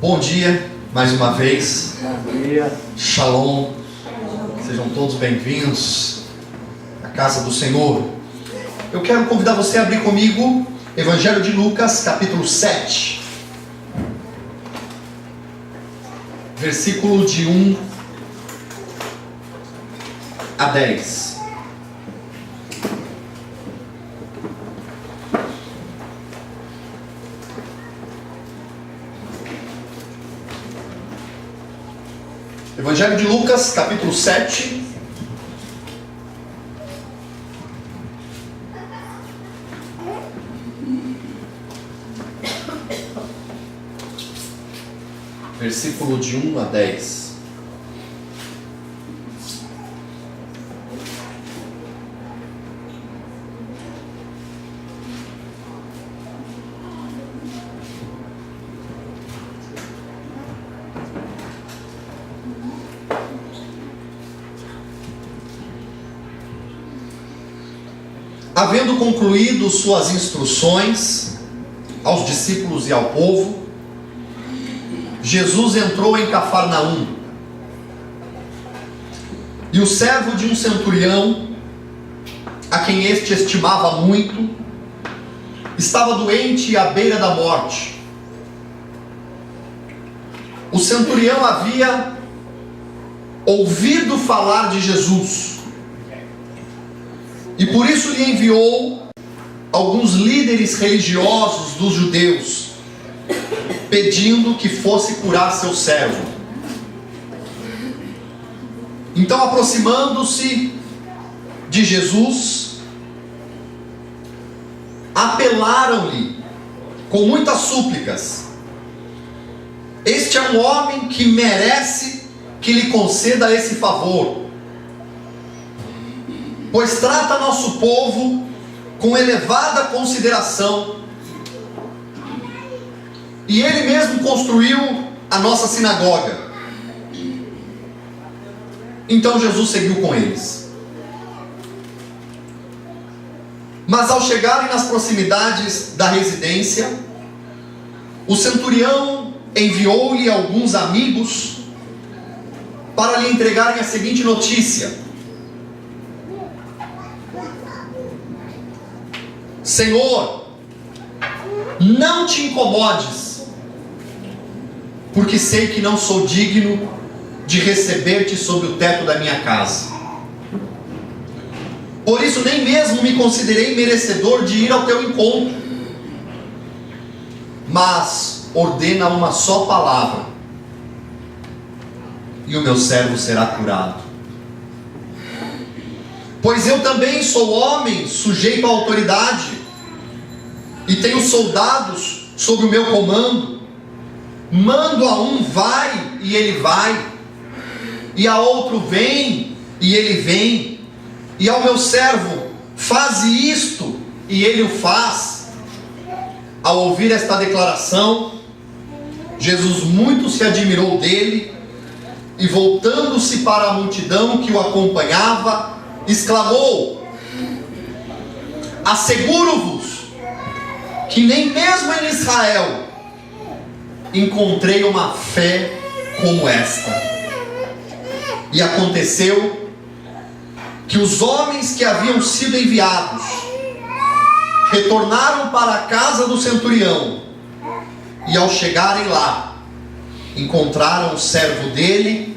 Bom dia, mais uma vez. Bom dia. Shalom. Sejam todos bem-vindos à casa do Senhor. Eu quero convidar você a abrir comigo Evangelho de Lucas, capítulo 7. Versículo de 1 a 10. Evangelho de Lucas, capítulo 7. Versículo de 1 a 10. Havendo concluído suas instruções aos discípulos e ao povo, Jesus entrou em Cafarnaum. E o servo de um centurião, a quem este estimava muito, estava doente à beira da morte. O centurião havia ouvido falar de Jesus, e por isso lhe enviou alguns líderes religiosos dos judeus, pedindo que fosse curar seu servo. Então, aproximando-se de Jesus, apelaram-lhe com muitas súplicas: este é um homem que merece que lhe conceda esse favor, pois trata nosso povo com elevada consideração, e ele mesmo construiu a nossa sinagoga. Então Jesus seguiu com eles. Mas ao chegarem nas proximidades da residência, o centurião enviou-lhe alguns amigos para lhe entregarem a seguinte notícia: Senhor, não te incomodes, porque sei que não sou digno de receber-te sob o teto da minha casa. Por isso nem mesmo me considerei merecedor de ir ao teu encontro. Mas ordena uma só palavra, e o meu servo será curado. Pois eu também sou homem sujeito à autoridade, e tenho soldados sob o meu comando. Mando a um vai, e ele vai, e a outro vem, e ele vem, e ao meu servo faze isto, e ele o faz. Ao ouvir esta declaração, Jesus muito se admirou dele, e voltando-se para a multidão que o acompanhava, exclamou: asseguro-vos que nem mesmo em Israel encontrei uma fé como esta. E aconteceu que os homens que haviam sido enviados retornaram para a casa do centurião, e ao chegarem lá, encontraram o servo dele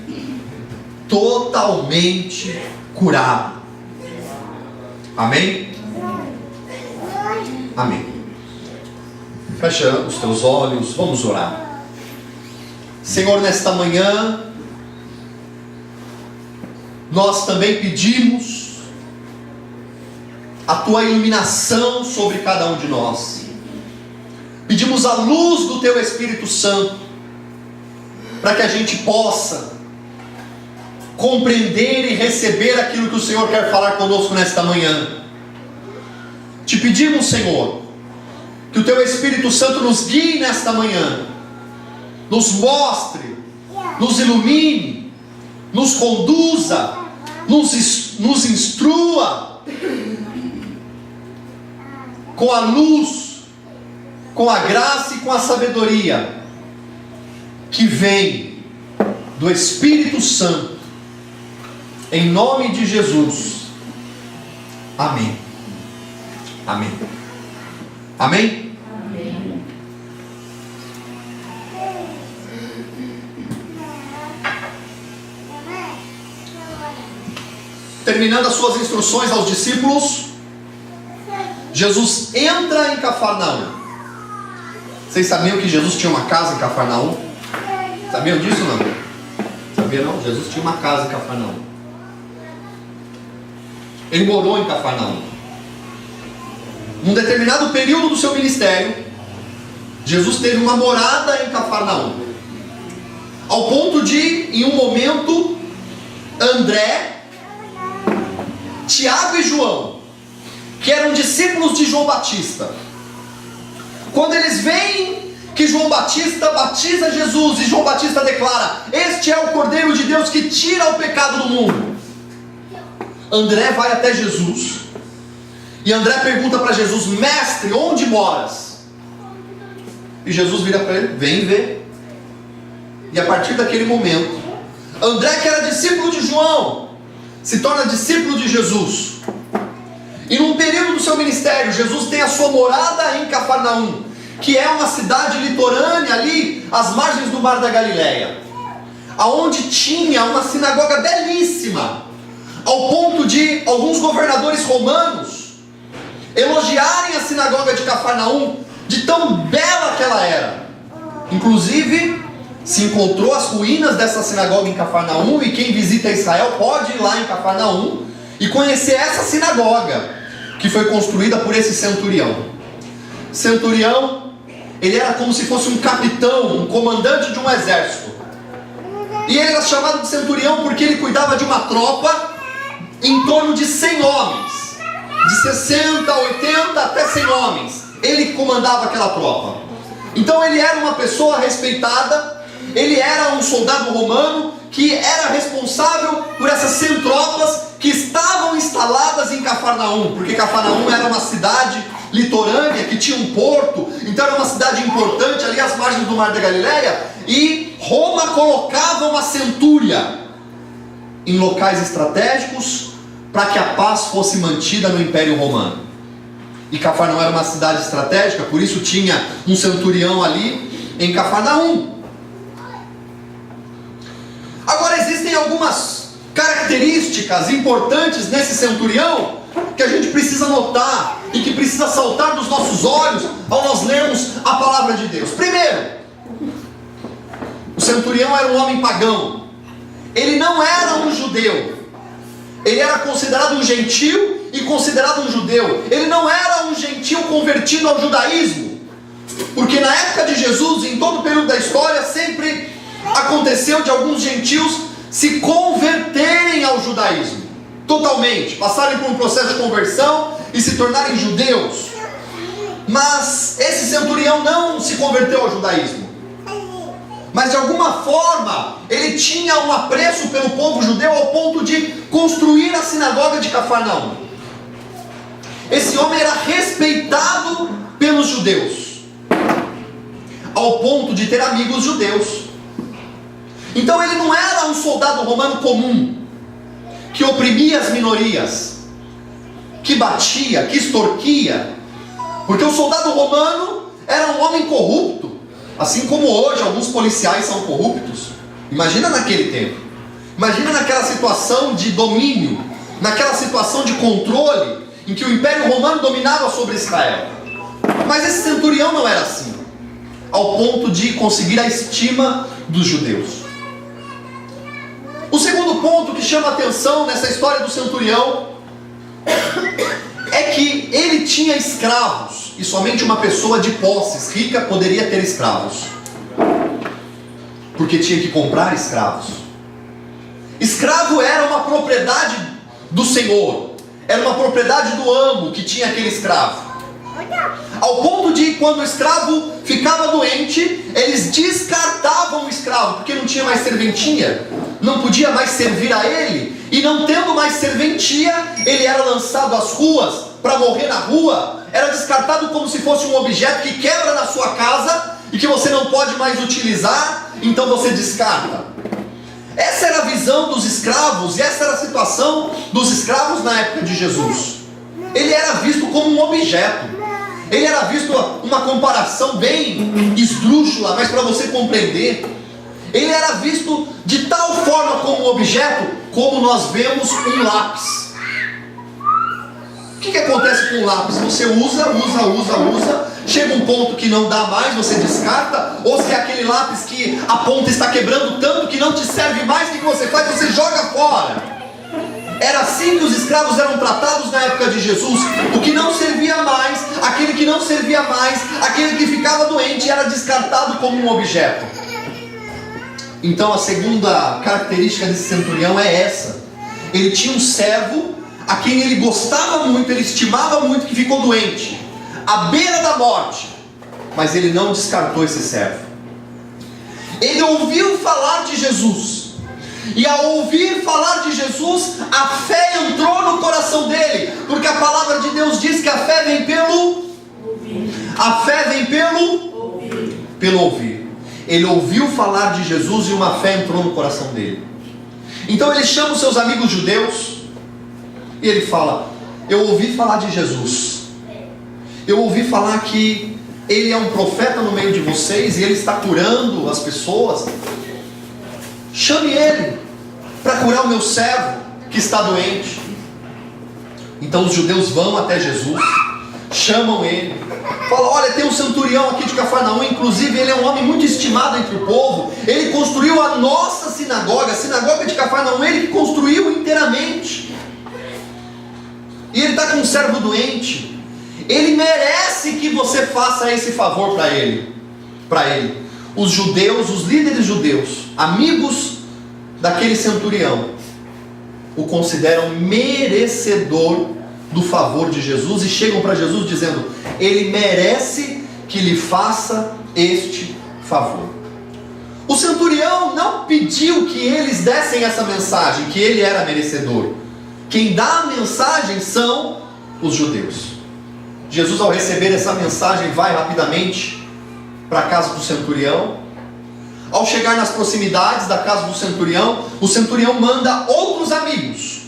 totalmente curado. Amém? Amém. Fecha os teus olhos, vamos orar. Senhor, nesta manhã, nós também pedimos a tua iluminação sobre cada um de nós. Pedimos a luz do teu Espírito Santo, para que a gente possa compreender e receber aquilo que o Senhor quer falar conosco nesta manhã. Te pedimos, Senhor, que o teu Espírito Santo nos guie nesta manhã, nos mostre, nos ilumine, nos conduza, nos instrua com a luz, com a graça e com a sabedoria, que vem do Espírito Santo, em nome de Jesus. Amém. Amém. Amém? Amém. Terminando as suas instruções aos discípulos, Jesus entra em Cafarnaum. Vocês sabiam que Jesus tinha uma casa em Cafarnaum? Sabiam disso ou não? Sabia não? Jesus tinha uma casa em Cafarnaum. Ele morou em Cafarnaum. Num determinado período do seu ministério, Jesus teve uma morada em Cafarnaum, ao ponto de, em um momento, André, Tiago e João, que eram discípulos de João Batista, quando eles veem que João Batista batiza Jesus, e João Batista declara: este é o Cordeiro de Deus que tira o pecado do mundo, André vai até Jesus, e André pergunta para Jesus: mestre, onde moras? E Jesus vira para ele: vem ver. E a partir daquele momento, André, que era discípulo de João, se torna discípulo de Jesus. E num período do seu ministério, Jesus tem a sua morada em Cafarnaum, que é uma cidade litorânea ali às margens do Mar da Galileia, aonde tinha uma sinagoga belíssima, ao ponto de alguns governadores romanos elogiarem a sinagoga de Cafarnaum, de tão bela que ela era. Inclusive, se encontrou as ruínas dessa sinagoga em Cafarnaum, e quem visita Israel pode ir lá em Cafarnaum e conhecer essa sinagoga, que foi construída por esse centurião. Centurião, ele era como se fosse um capitão, um comandante de um exército. E ele era chamado de centurião porque ele cuidava de uma tropa em torno de 100 homens, de 60, 80 até 100 homens. Ele comandava aquela tropa. Então ele era uma pessoa respeitada, ele era um soldado romano que era responsável por essas 100 tropas que estavam instaladas em Cafarnaum, porque Cafarnaum era uma cidade litorânea que tinha um porto, então era uma cidade importante ali às margens do Mar da Galileia, e Roma colocava uma centúria em locais estratégicos para que a paz fosse mantida no Império Romano. E Cafarnaum era uma cidade estratégica, por isso tinha um centurião ali em Cafarnaum. Agora, existem algumas características importantes nesse centurião que a gente precisa notar e que precisa saltar dos nossos olhos ao nós lermos a palavra de Deus. Primeiro, o centurião era um homem pagão. Ele não era um judeu. Ele era considerado um gentil e considerado um judeu. Ele não era um gentil convertido ao judaísmo, porque na época de Jesus, em todo o período da história, sempre aconteceu de alguns gentios se converterem ao judaísmo totalmente, passarem por um processo de conversão e se tornarem judeus. Mas esse centurião não se converteu ao judaísmo, mas de alguma forma ele tinha um apreço pelo povo judeu ao ponto de construir a sinagoga de Cafarnaum. Esse homem era respeitado pelos judeus, ao ponto de ter amigos judeus. Então ele não era um soldado romano comum, que oprimia as minorias, que batia, que extorquia, porque o soldado romano era um homem corrupto, assim como hoje alguns policiais são corruptos. Imagina naquele tempo, imagina naquela situação de domínio, naquela situação de controle, em que o Império Romano dominava sobre Israel. Mas esse centurião não era assim, ao ponto de conseguir a estima dos judeus. O segundo ponto que chama a atenção nessa história do centurião é que ele tinha escravos, e somente uma pessoa de posses rica poderia ter escravos, porque tinha que comprar escravos. Escravo era uma propriedade do senhor, era uma propriedade do amo que tinha aquele escravo, ao ponto de, quando o escravo ficava doente, eles descartavam o escravo, porque não tinha mais serventia, não podia mais servir a ele, e não tendo mais serventia, ele era lançado às ruas para morrer na rua, era descartado como se fosse um objeto que quebra na sua casa e que você não pode mais utilizar, então você descarta. Essa era a visão dos escravos, e essa era a situação dos escravos na época de Jesus. Ele era visto como um objeto. Ele era visto, uma comparação bem esdrúxula, mas para você compreender, ele era visto de tal forma como um objeto, como nós vemos um lápis. O que acontece com o lápis? Você usa, chega um ponto que não dá mais, você descarta, ou se é aquele lápis que a ponta está quebrando tanto que não te serve mais, o que você faz? Você joga fora. Era assim que os escravos eram tratados na época de Jesus. O que não servia mais, aquele que não servia mais, aquele que ficava doente, era descartado como um objeto. Então a segunda característica desse centurião é essa: ele tinha um servo a quem ele gostava muito, ele estimava muito, que ficou doente, à beira da morte, mas ele não descartou esse servo. Ele ouviu falar de Jesus, e ao ouvir falar de Jesus, a fé entrou no coração dele, porque a palavra de Deus diz que a fé vem pelo ouvir. A fé vem pelo ouvir. Ele ouviu falar de Jesus e uma fé entrou no coração dele. Então ele chama os seus amigos judeus e ele fala: eu ouvi falar de Jesus, eu ouvi falar que ele é um profeta no meio de vocês e ele está curando as pessoas. Chame ele para curar o meu servo que está doente. Então os judeus vão até Jesus, chamam ele, falam: olha, tem um centurião aqui de Cafarnaum, inclusive ele é um homem muito estimado entre o povo, ele construiu a nossa sinagoga, a sinagoga de Cafarnaum, ele que construiu inteiramente, e ele está com um servo doente, ele merece que você faça esse favor para ele. Os judeus, os líderes judeus, amigos daquele centurião, o consideram merecedor do favor de Jesus e chegam para Jesus dizendo: ele merece que lhe faça este favor. O centurião não pediu que eles dessem essa mensagem, que ele era merecedor. Quem dá a mensagem são os judeus. Jesus, ao receber essa mensagem, vai rapidamente para a casa do centurião. Ao chegar nas proximidades da casa do centurião, o centurião manda outros amigos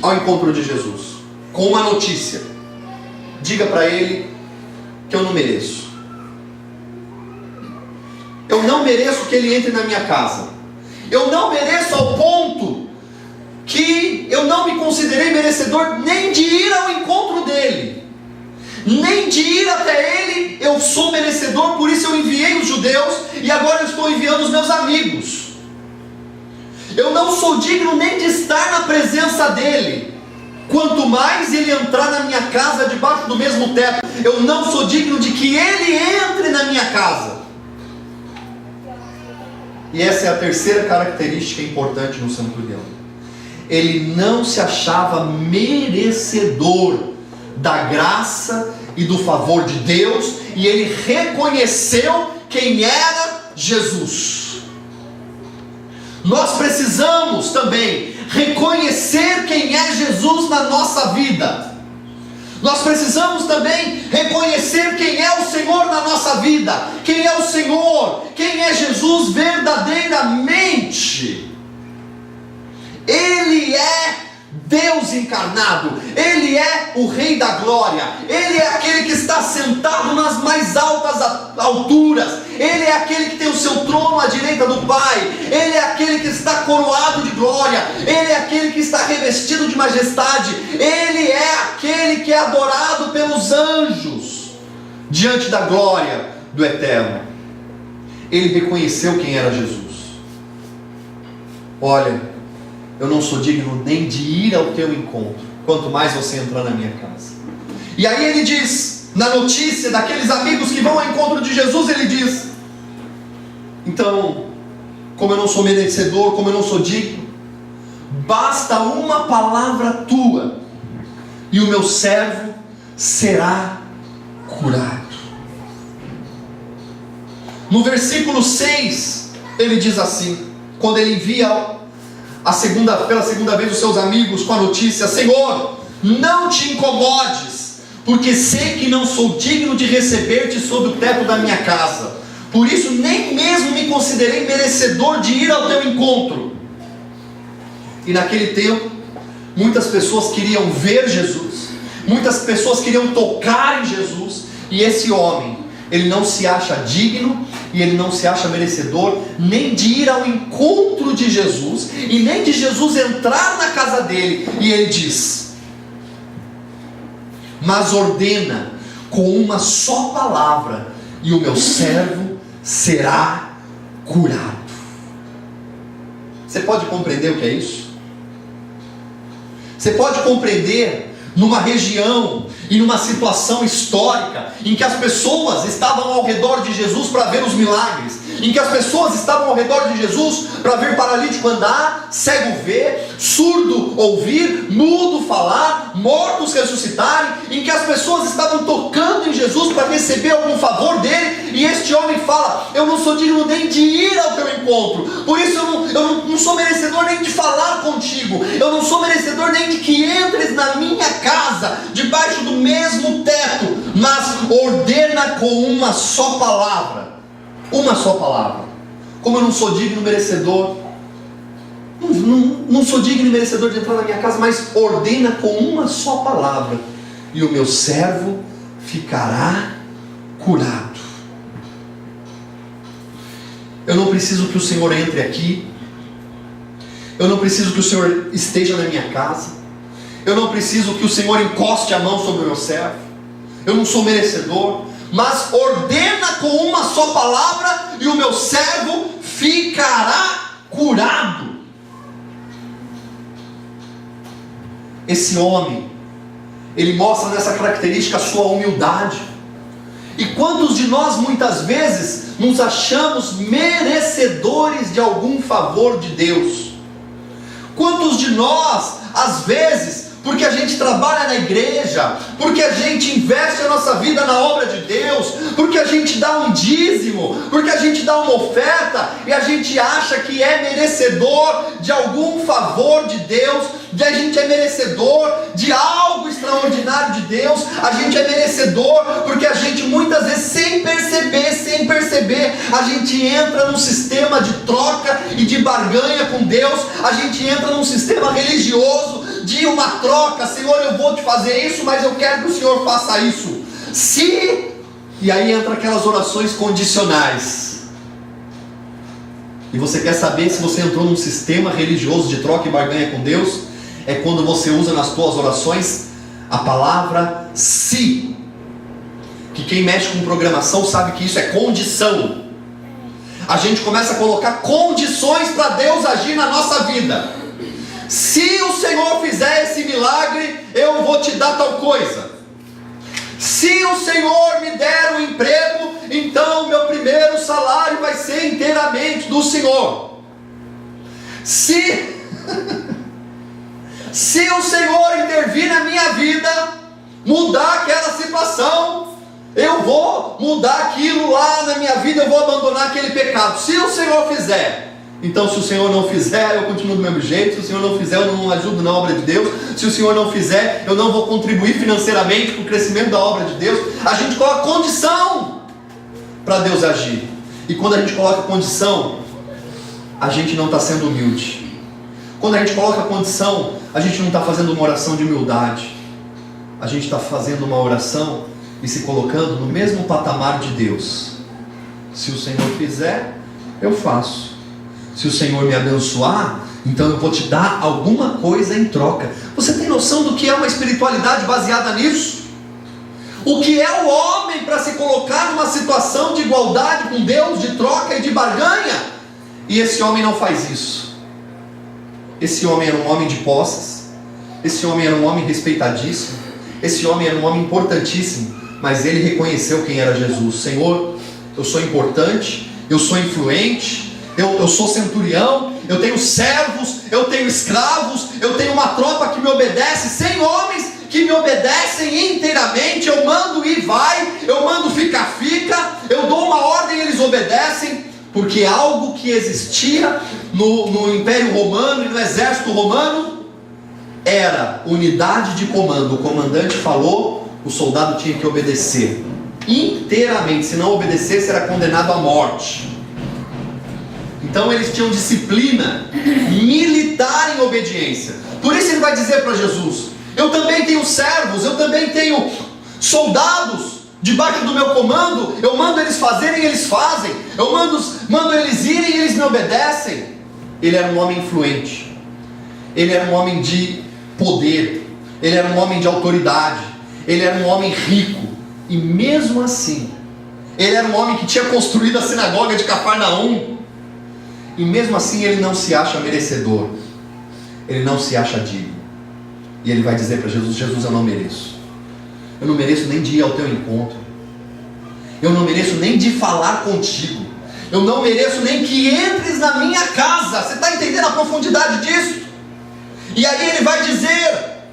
ao encontro de Jesus, com uma notícia: diga para ele que eu não mereço. Eu não mereço que ele entre na minha casa. Eu não mereço ao ponto que eu não me considerei merecedor nem de ir ao encontro dele, nem de ir até ele. Eu sou merecedor, por isso eu enviei os judeus e agora eu estou enviando os meus amigos. Eu não sou digno nem de estar na presença dele, quanto mais ele entrar na minha casa debaixo do mesmo teto. Eu não sou digno de que ele entre na minha casa. E essa é a terceira característica importante no centurião: ele não se achava merecedor da graça e do favor de Deus, e ele reconheceu quem era Jesus. Nós precisamos também reconhecer quem é Jesus na nossa vida. Nós precisamos também reconhecer quem é o Senhor na nossa vida. Quem é o Senhor? Quem é Jesus verdadeiramente? Ele é Deus encarnado, ele é o Rei da Glória, ele é aquele que está sentado nas mais altas alturas, ele é aquele que tem o seu trono à direita do Pai, ele é aquele que está coroado de glória, ele é aquele que está revestido de majestade, ele é aquele que é adorado pelos anjos diante da glória do Eterno. Ele reconheceu quem era Jesus. Olha, eu não sou digno nem de ir ao teu encontro, quanto mais você entrar na minha casa. E aí ele diz, na notícia daqueles amigos que vão ao encontro de Jesus, ele diz: então, como eu não sou merecedor, como eu não sou digno, basta uma palavra tua, e o meu servo será curado. No versículo 6, ele diz assim, quando ele envia pela segunda vez os seus amigos com a notícia: Senhor, não te incomodes, porque sei que não sou digno de receber-te sob o teto da minha casa. Por isso nem mesmo me considerei merecedor de ir ao teu encontro. E naquele tempo, muitas pessoas queriam ver Jesus, muitas pessoas queriam tocar em Jesus, e esse homem, ele não se acha digno, e ele não se acha merecedor, nem de ir ao encontro de Jesus, e nem de Jesus entrar na casa dele, e ele diz: mas ordena com uma só palavra, e o meu servo será curado. Você pode compreender o que é isso? Você pode compreender numa região e numa situação histórica em que as pessoas estavam ao redor de Jesus para ver os milagres, em que as pessoas estavam ao redor de Jesus para ver paralítico andar, cego ver, surdo ouvir, mudo falar, mortos ressuscitarem, em que as pessoas estavam tocando em Jesus para receber algum favor dele, e este homem fala: eu não sou digno nem de ir ao teu encontro, por isso eu não sou merecedor nem de falar contigo, eu não sou merecedor nem de que entres na minha casa, debaixo do mesmo teto, mas ordena com uma só palavra. Uma só palavra. Como eu não sou digno, merecedor, não sou digno e merecedor de entrar na minha casa, mas ordena com uma só palavra, e o meu servo ficará curado. Eu não preciso que o Senhor entre aqui, eu não preciso que o Senhor esteja na minha casa, eu não preciso que o Senhor encoste a mão sobre o meu servo, eu não sou merecedor, mas ordena com uma só palavra, e o meu servo ficará curado. Esse homem, ele mostra nessa característica a sua humildade. E quantos de nós muitas vezes nos achamos merecedores de algum favor de Deus? Quantos de nós, às vezes, porque a gente trabalha na igreja, porque a gente investe a nossa vida na obra de Deus, porque a gente dá um dízimo, porque a gente dá uma oferta, e a gente acha que é merecedor de algum favor de Deus, que a gente é merecedor de algo extraordinário de Deus, a gente é merecedor porque a gente muitas vezes sem perceber, a gente entra num sistema de troca e de barganha com Deus, a gente entra num sistema religioso de uma troca: Senhor, eu vou te fazer isso, mas eu quero que o Senhor faça isso. E aí entra aquelas orações condicionais. E você quer saber se você entrou num sistema religioso de troca e barganha com Deus? É quando você usa nas suas orações a palavra se. Que quem mexe com programação sabe que isso é condição. A gente começa a colocar condições para Deus agir na nossa vida. Se o Senhor fizer esse milagre, eu vou te dar tal coisa. Se o Senhor me der um emprego, então meu primeiro salário vai ser inteiramente do Senhor. Se o Senhor intervir na minha vida, mudar aquela situação, eu vou mudar aquilo lá na minha vida, eu vou abandonar aquele pecado. Se o Senhor fizer. Então, se o Senhor não fizer, eu continuo do mesmo jeito. Se o Senhor não fizer, eu não ajudo na obra de Deus. Se o Senhor não fizer, eu não vou contribuir financeiramente para o crescimento da obra de Deus. A gente coloca condição para Deus agir. E quando a gente coloca condição, a gente não está sendo humilde. Quando a gente coloca condição, a gente não está fazendo uma oração de humildade. A gente está fazendo uma oração e se colocando no mesmo patamar de Deus. Se o Senhor fizer, eu faço. Se o Senhor me abençoar, então eu vou te dar alguma coisa em troca. Você tem noção do que é uma espiritualidade baseada nisso? O que é o homem para se colocar numa situação de igualdade com Deus, de troca e de barganha? E esse homem não faz isso. Esse homem era um homem de posses. Esse homem era um homem respeitadíssimo. Esse homem era um homem importantíssimo. Mas ele reconheceu quem era Jesus. Senhor, eu sou importante, eu sou influente, eu sou centurião, eu tenho servos, eu tenho escravos, eu tenho uma tropa que me obedece, 100 homens que me obedecem inteiramente. Eu mando ir, vai, eu mando fica, eu dou uma ordem e eles obedecem, porque algo que existia no Império Romano e no Exército Romano era unidade de comando. O comandante falou, o soldado tinha que obedecer inteiramente. Se não obedecesse, era condenado à morte. Então eles tinham disciplina militar em obediência. Por isso ele vai dizer para Jesus: eu também tenho servos, eu também tenho soldados debaixo do meu comando. Eu mando eles fazerem, eles fazem. Eu mando eles irem, eles me obedecem. Ele era um homem influente, ele era um homem de poder, ele era um homem de autoridade, ele era um homem rico. E mesmo assim, ele era um homem que tinha construído a sinagoga de Cafarnaum. E mesmo assim ele não se acha merecedor, ele não se acha digno. E ele vai dizer para Jesus: Jesus, eu não mereço. Eu não mereço nem de ir ao teu encontro. Eu não mereço nem de falar contigo. Eu não mereço nem que entres na minha casa. Você está entendendo a profundidade disso? E aí ele vai dizer: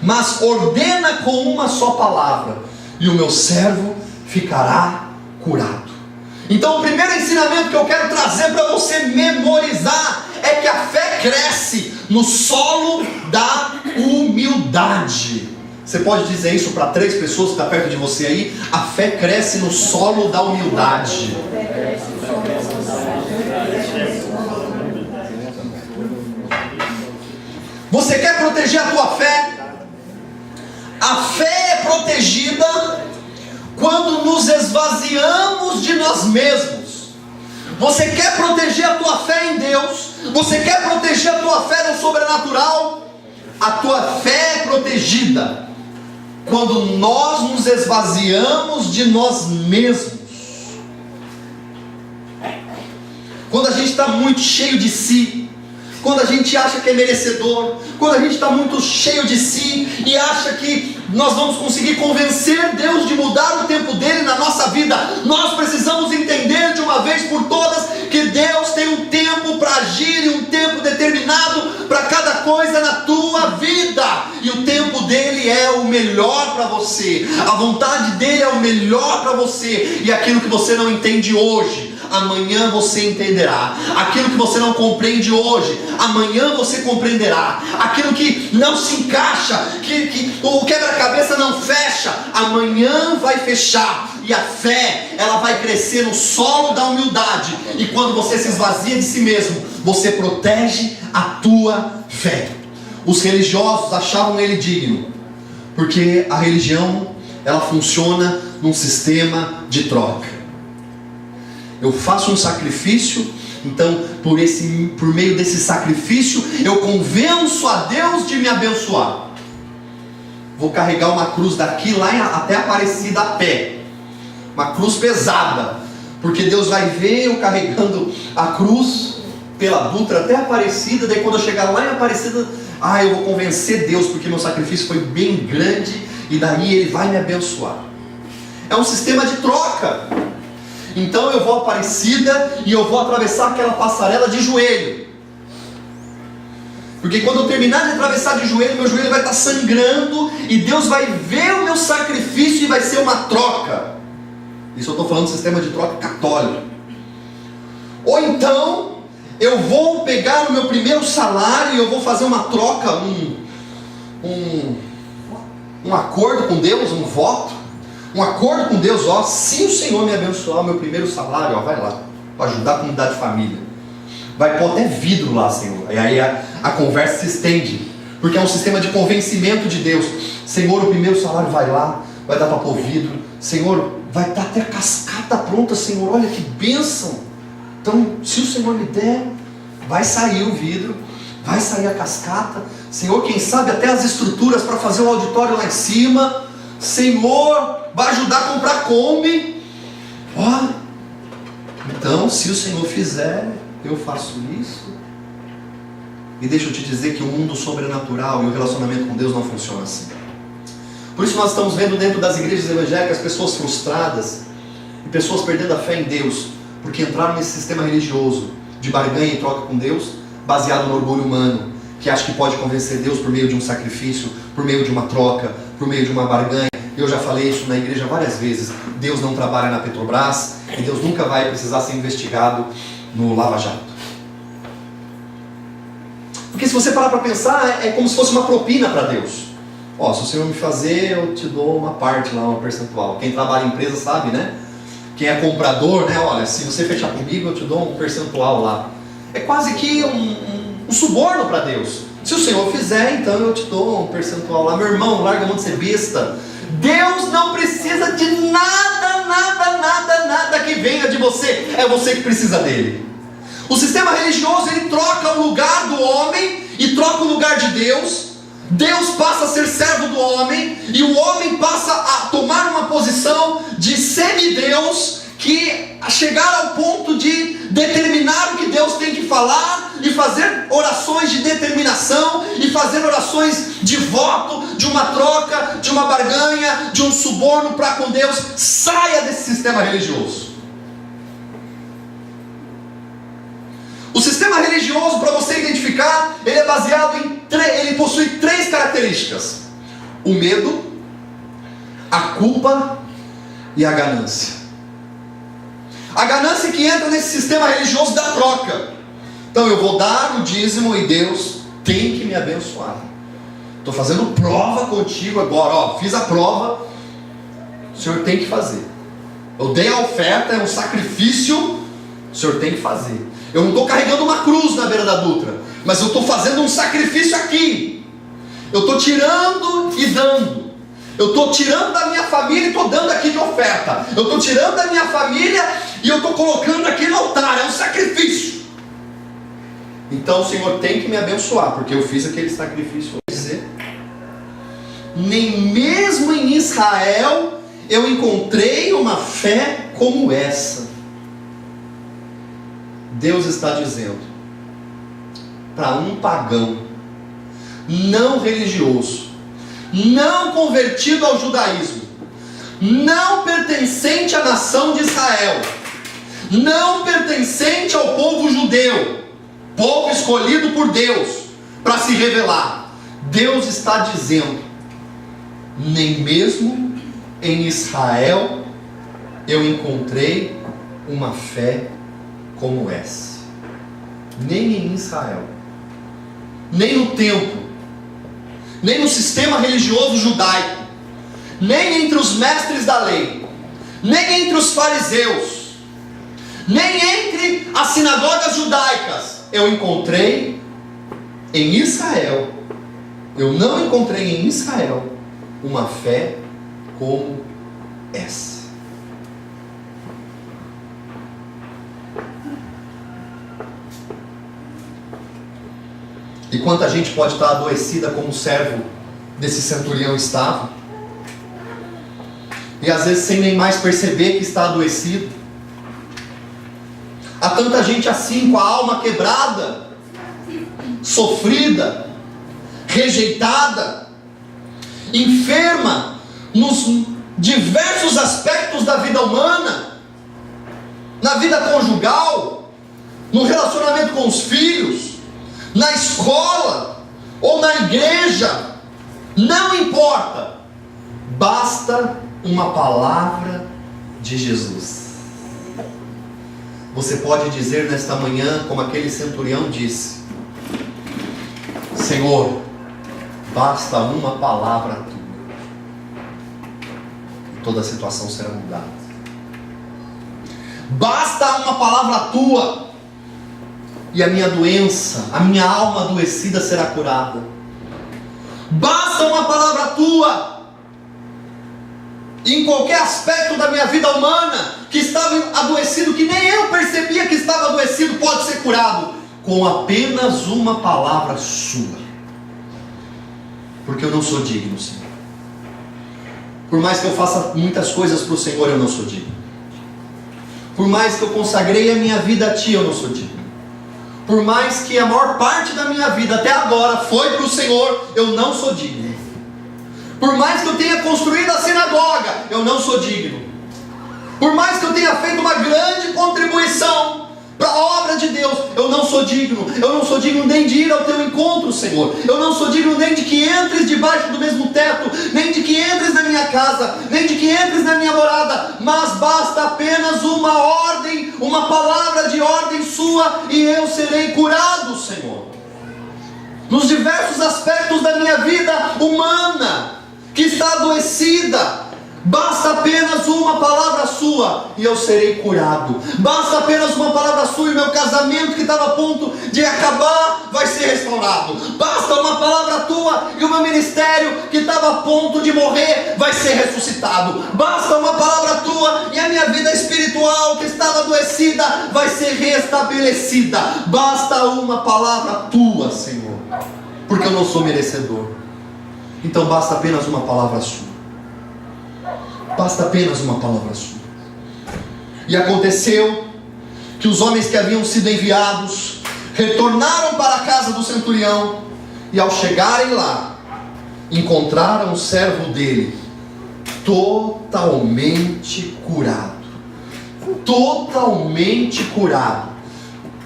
mas ordena com uma só palavra, e o meu servo ficará curado. Então o primeiro ensinamento que eu quero trazer para você memorizar é que a fé cresce no solo da humildade. Você pode dizer isso para 3 pessoas que estão perto de você aí? A fé cresce no solo da humildade. Você quer proteger a tua fé? A fé é protegida quando nos esvaziamos de nós mesmos. Você quer proteger a tua fé em Deus? Você quer proteger a tua fé no sobrenatural? A tua fé é protegida quando nós nos esvaziamos de nós mesmos. Quando a gente está muito cheio de si, quando a gente acha que é merecedor, quando a gente está muito cheio de si e acha que nós vamos conseguir convencer Deus de mudar o tempo dele na nossa vida. Nós precisamos entender de uma vez por todas que Deus tem um tempo para agir e um tempo determinado para cada coisa na tua vida, e o tempo dele é o melhor para você, a vontade dele é o melhor para você. E aquilo que você não entende hoje, amanhã você entenderá. Aquilo que você não compreende hoje, amanhã você compreenderá. Aquilo que não se encaixa, que o quebra-cabeça não fecha, amanhã vai fechar. E a fé, ela vai crescer no solo da humildade. E quando você se esvazia de si mesmo, você protege a tua fé. Os religiosos achavam ele digno, porque a religião, ela funciona num sistema de troca. Eu faço um sacrifício, então por meio desse sacrifício eu convenço a Deus de me abençoar. Vou carregar uma cruz daqui lá até Aparecida a pé, uma cruz pesada, porque Deus vai ver eu carregando a cruz pela Dutra até Aparecida. Daí quando eu chegar lá em Aparecida, eu vou convencer Deus, porque meu sacrifício foi bem grande, e daí Ele vai me abençoar. É um sistema de troca. Então eu vou a Aparecida e eu vou atravessar aquela passarela de joelho, porque quando eu terminar de atravessar de joelho, meu joelho vai estar sangrando, e Deus vai ver o meu sacrifício e vai ser uma troca. Isso eu estou falando do sistema de troca católico. Ou então eu vou pegar o meu primeiro salário e eu vou fazer uma troca, um acordo com Deus, um voto, um acordo com Deus. Se o Senhor me abençoar o meu primeiro salário, vai lá, para ajudar a comunidade de família, vai pôr até vidro lá, Senhor. E aí a conversa se estende, porque é um sistema de convencimento de Deus. Senhor, o primeiro salário vai lá, vai dar para pôr vidro. Senhor, vai estar até a cascata pronta, Senhor, olha que bênção. Então, se o Senhor me der, vai sair o vidro, vai sair a cascata. Senhor, quem sabe até as estruturas para fazer o auditório lá em cima. Senhor, vai ajudar a comprar Kombi. Então, se o Senhor fizer, eu faço isso. E deixa eu te dizer que o mundo sobrenatural e o relacionamento com Deus não funciona assim. Por isso nós estamos vendo dentro das igrejas evangélicas pessoas frustradas e pessoas perdendo a fé em Deus, porque entraram nesse sistema religioso de barganha e troca com Deus, baseado no orgulho humano, que acha que pode convencer Deus por meio de um sacrifício, por meio de uma troca, por meio de uma barganha. Eu já falei isso na igreja várias vezes. Deus não trabalha na Petrobras, e Deus nunca vai precisar ser investigado no Lava Jato. Porque se você parar para pensar, é como se fosse uma propina para Deus. Ó, se o Senhor me fazer, eu te dou uma parte lá, uma percentual. Quem trabalha em empresa sabe, né? Quem é comprador, né? Olha, se você fechar comigo, eu te dou um percentual lá. É quase que um suborno para Deus. Se o Senhor fizer, então eu te dou um percentual lá. Meu irmão, larga a mão de ser besta. Deus não precisa de nada, nada, nada, nada que venha de você. É você que precisa dele. O sistema religioso, ele troca o lugar do homem e troca o lugar de Deus. Deus passa a ser servo do homem e o homem passa a tomar uma posição de semideus, que a chegar ao ponto de determinar o que Deus tem que falar e fazer orações de determinação e fazer orações de voto, de uma troca, de uma barganha, de um suborno para com Deus. Saia desse sistema religioso. O sistema religioso, para você identificar, ele é baseado em ele possui 3 características: o medo, a culpa e a ganância. A ganância que entra nesse sistema religioso da troca. Então eu vou dar o dízimo e Deus tem que me abençoar. Estou fazendo prova contigo agora, ó, fiz a prova, o Senhor tem que fazer. Eu dei a oferta, é um sacrifício, o Senhor tem que fazer. Eu não estou carregando uma cruz na beira da Dutra, mas eu estou fazendo um sacrifício aqui. Eu estou tirando e dando. Eu estou tirando da minha família e estou dando aqui de oferta. Eu estou tirando da minha família e eu estou colocando aqui no altar. É um sacrifício. Então o Senhor tem que me abençoar, porque eu fiz aquele sacrifício. Nem mesmo em Israel eu encontrei uma fé como essa. Deus está dizendo para um pagão, não religioso, não convertido ao judaísmo, não pertencente à nação de Israel, não pertencente ao povo judeu, povo escolhido por Deus para se revelar. Deus está dizendo: nem mesmo em Israel eu encontrei uma fé como essa. Nem em Israel, nem no templo, nem no sistema religioso judaico, nem entre os mestres da lei, nem entre os fariseus, nem entre as sinagogas judaicas eu encontrei em Israel. Eu não encontrei em Israel uma fé como essa. E quanta gente pode estar adoecida como o servo desse centurião estava, e às vezes sem nem mais perceber que está adoecido. Há tanta gente assim, com a alma quebrada, sofrida, rejeitada, enferma nos diversos aspectos da vida humana, na vida conjugal, no relacionamento com os filhos, na escola ou na igreja, não importa, basta uma palavra de Jesus. Você pode dizer nesta manhã, como aquele centurião disse: Senhor, basta uma palavra tua, e toda a situação será mudada. Basta uma palavra tua, e a minha doença, a minha alma adoecida será curada. Basta uma palavra tua, e em qualquer aspecto da minha vida humana que estava adoecido, que nem eu percebia que estava adoecido, pode ser curado com apenas uma palavra sua. Porque eu não sou digno, Senhor. Por mais que eu faça muitas coisas para o Senhor, eu não sou digno. Por mais que eu consagrei a minha vida a Ti, eu não sou digno. Por mais que a maior parte da minha vida até agora foi para o Senhor, eu não sou digno. Por mais que eu tenha construído a sinagoga, eu não sou digno. Por mais que eu tenha feito uma grande contribuição para a obra de Deus, eu não sou digno. Eu não sou digno nem de ir ao teu encontro, Senhor. Eu não sou digno nem de que entres debaixo do mesmo teto, nem de que entres na minha casa, nem de que entres na minha morada. Mas basta apenas uma ordem, uma palavra de ordem sua, e eu serei curado, Senhor. nos diversos aspectos da minha vida humana, que está adoecida. Basta apenas uma palavra sua e eu serei curado. Basta apenas uma palavra sua e meu casamento que estava a ponto de acabar vai ser restaurado. Basta uma palavra tua e o meu ministério que estava a ponto de morrer vai ser ressuscitado. Basta uma palavra tua e a minha vida espiritual que estava adoecida vai ser restabelecida. Basta uma palavra tua, Senhor, porque eu não sou merecedor. Então basta apenas uma palavra sua. Basta apenas uma palavra sua. E aconteceu que os homens que haviam sido enviados retornaram para a casa do centurião, e ao chegarem lá, encontraram o servo dele totalmente curado. Totalmente curado.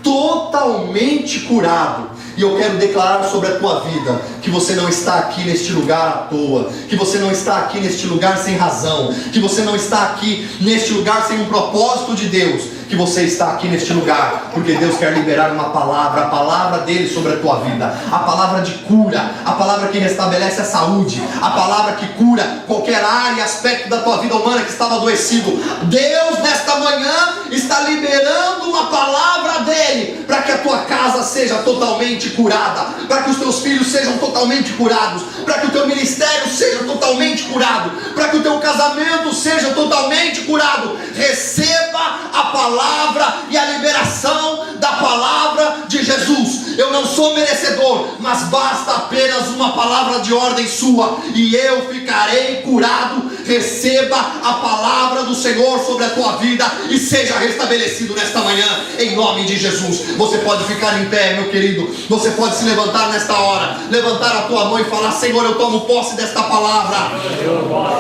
Totalmente curado. E eu quero declarar sobre a tua vida que você não está aqui neste lugar à toa, que você não está aqui neste lugar sem razão, que você não está aqui neste lugar sem um propósito de Deus, que você está aqui neste lugar porque Deus quer liberar uma palavra, a palavra dele sobre a tua vida, a palavra de cura, a palavra que restabelece a saúde, a palavra que cura qualquer área e aspecto da tua vida humana que estava adoecido. Deus nesta manhã está liberando uma palavra dele para que a tua casa seja totalmente curada, para que os teus filhos sejam totalmente curados, para que o teu ministério seja totalmente curado, para que o teu casamento seja totalmente curado. Receba a palavra e a liberação da palavra de Jesus. Eu não sou merecedor, mas basta apenas uma palavra de ordem sua e eu ficarei curado. Receba a palavra do Senhor sobre a tua vida e seja restabelecido nesta manhã, em nome de Jesus. Você pode ficar em pé, meu querido. Você pode se levantar nesta hora, levantar a tua mão e falar: Senhor, eu tomo posse desta palavra.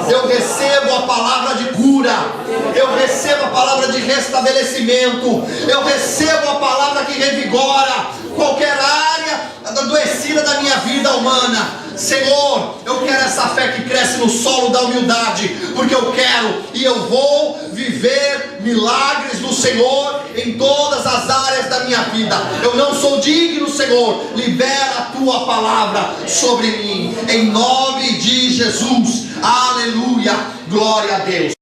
Eu recebo a palavra de cura, eu recebo a palavra de restabelecimento, eu recebo a palavra que revigora qualquer área adoecida da minha vida humana. Senhor, eu quero essa fé que cresce no solo da humildade, porque eu quero e eu vou viver milagres do Senhor em todas as áreas da minha vida. Eu não sou digno, Senhor, libera a tua palavra sobre mim, em nome de Jesus. Aleluia, glória a Deus.